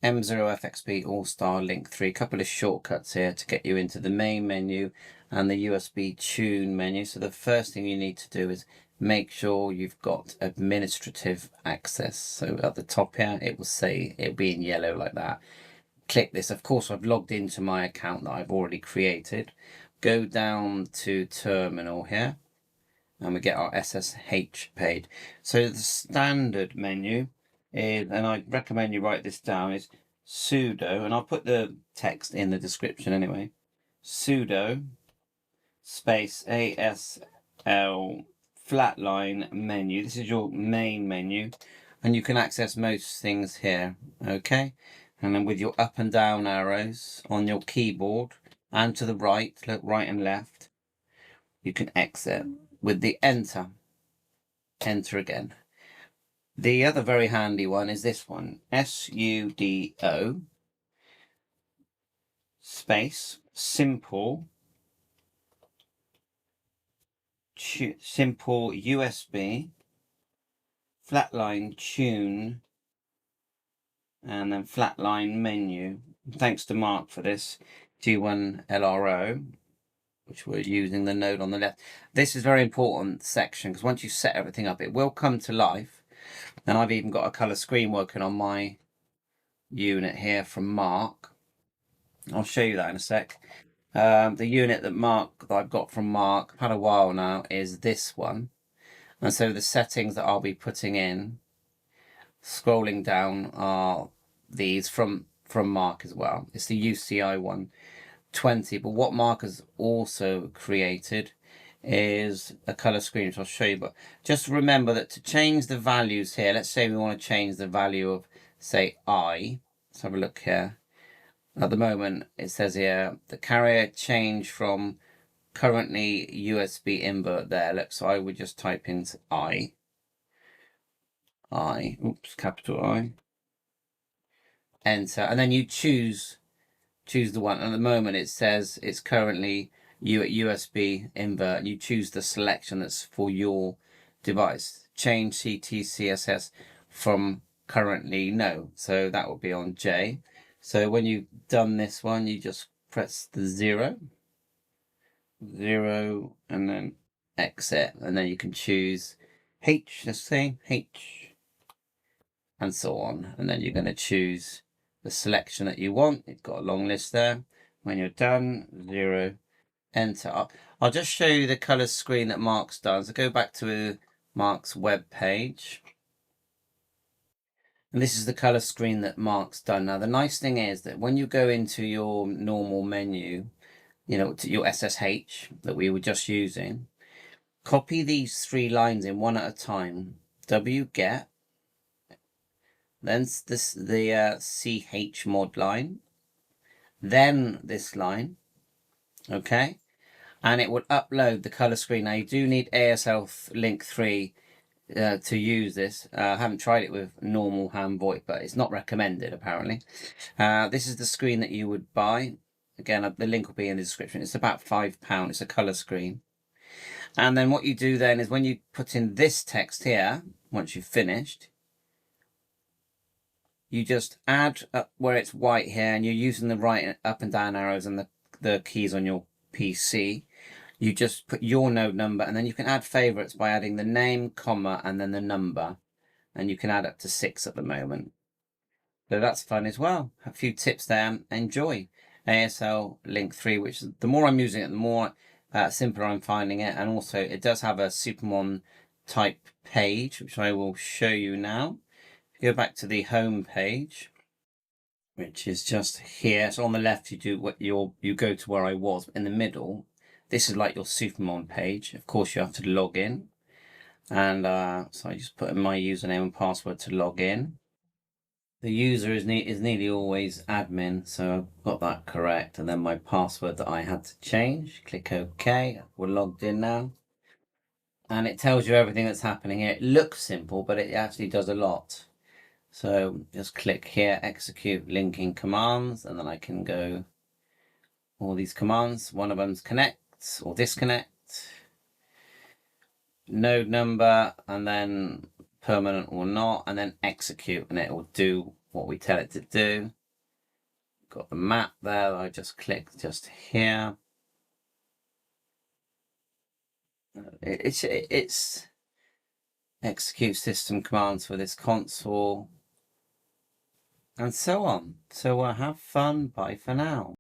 M0FXB AllstarLink-3, a couple of shortcuts here to get you into the main menu and the USB tune menu. So the first thing you need to do is make sure you've got administrative access. So at the top here, it will say, it'll be in yellow like that. Click this. Of course, I've logged into my account that I've already created. Go down to terminal here and we get our SSH page. So the standard menu is, and I recommend you write this down, is sudo, and I'll put the text in the description anyway, sudo space asl-menu. This is your main menu, and you can access most things here, okay? And then with your up and down arrows on your keyboard and to the right, look, right and left, you can exit. With the enter again. The other very handy one is this one, sudo space simple USB flatline tune and then flatline menu. Thanks to Mark for this, G1LRO, which we're using the node on the left. This is a very important section because once you set everything up, it will come to life. And I've even got a color screen working on my unit here from Mark. I'll show you that in a sec. The unit that I've got from Mark, I've had a while now, is this one. And so the settings that I'll be putting in, scrolling down, are these from Mark as well. It's the UCI120, but what Mark has also created is a color screen, which I'll show you. But just remember that to change the values here, let's say we want to change the value of, say, I. Let's have a look here. At the moment, it says here, the carrier change from currently USB invert there. Look, so I would just type in oops, capital I. Enter, and then you choose the one. At the moment, it says it's currently USB invert. You choose the selection that's for your device. Change CTCSS from currently no. So that will be on J. So when you've done this one, you just press the 0, and then exit, and then you can choose H, let's say H, and so on. And then you're going to choose the selection that you want. It's got a long list there. When you're done, 0, enter. I'll just show you the color screen that Mark's done. So go back to Mark's web page. And this is the color screen that Mark's done. Now, the nice thing is that when you go into your normal menu, you know, to your SSH that we were just using, copy these 3 lines in one at a time. wget, then the chmod line, then this line, okay? And it will upload the color screen. Now, you do need AllstarLink-3 to use this. I haven't tried it with normal ham VoIP, but it's not recommended apparently. This is the screen that you would buy. Again, the link will be in the description. It's about £5. It's a color screen. And then what you do then is when you put in this text here, once you've finished, you just add up where it's white here, and you're using the right up and down arrows and the keys on your PC. You just put your node number, and then you can add favorites by adding the name, comma, and then the number. And you can add up to 6 at the moment. So that's fun as well. A few tips there. Enjoy AllstarLink-3, which the more I'm using it, the more simpler I'm finding it. And also it does have a Supermon type page, which I will show you now. If you go back to the home page, which is just here. So on the left, you do you go to where I was. In the middle, this is like your Supermon page. Of course, you have to log in. And so I just put in my username and password to log in. The user is nearly always admin, so I've got that correct. And then my password that I had to change. Click OK. We're logged in now. And it tells you everything that's happening here. It looks simple, but it actually does a lot. So just click here, execute linking commands, and then I can go all these commands. One of them's connect or disconnect, node number, and then permanent or not, and then execute, and it will do what we tell it to do. Got the map there. I just click just here. It's execute system commands for this console, and so on. So have fun. Bye for now.